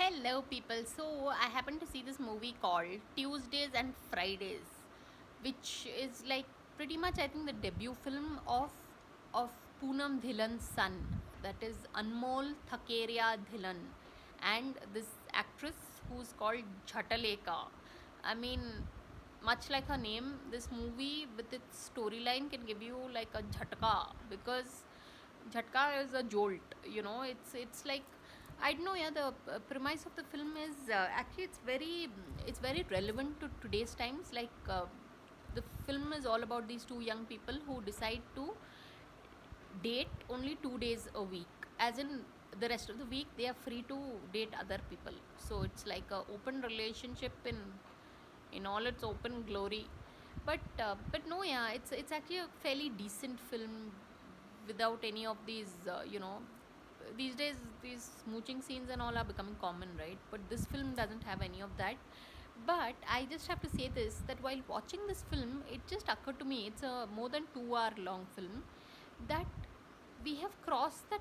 Hello, people. So, I happened to see this movie called Tuesdays and Fridays, which is like pretty much, I think, the debut film of Poonam Dhillon's son, that is Anmol Thakeria Dhillon, and this actress who's called Jhataleka. I mean, much like her name, this movie with its storyline can give you like a jhatka because jhatka is a jolt. It's like I don't know. Yeah, the premise of the film is actually it's very relevant to today's times. The film is all about these two young people who decide to date only 2 days a week, as in the rest of the week they are free to date other people. So it's like a open relationship in all its open glory. But no, yeah, it's actually a fairly decent film without any of these these days these smooching scenes and all are becoming common, right? But this film doesn't have any of that. But I just have to say this, that while watching this film, it just occurred to me, it's a more than 2 hour long film, that we have crossed that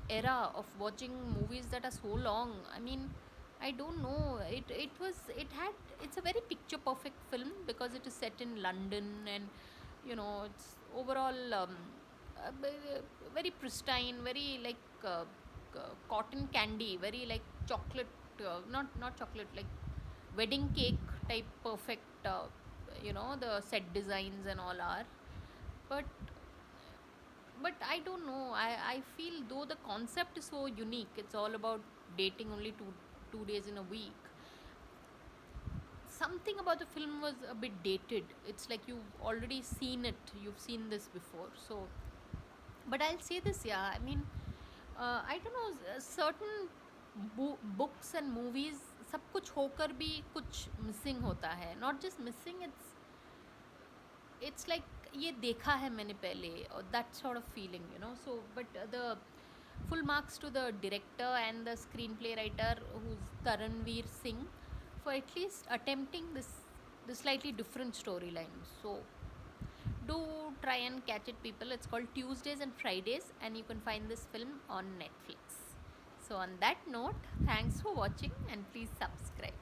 era of watching movies that are so long. I mean, I don't know. It's a very picture perfect film because it is set in London, and it's overall very pristine, very like cotton candy, very like chocolate, not chocolate, like wedding cake type perfect. The set designs and all are, but I don't know. I feel though the concept is so unique, it's all about dating only two days in a week. Something about the film was a bit dated. It's like you've already seen it. You've seen this before. So, but I'll say this, yeah. I mean, I don't know. Certain books and movies, सब कुछ होकर भी कुछ missing होता है. Not just missing. It's like ये देखा है मैंने पहले, or that sort of feeling. So but the full marks to the director and the screenplay writer, who's Taranveer Singh, for at least attempting this slightly different storyline. So do try and catch it, people. It's called Tuesdays and Fridays, and you can find this film on Netflix. So on that note, thanks for watching, and please subscribe.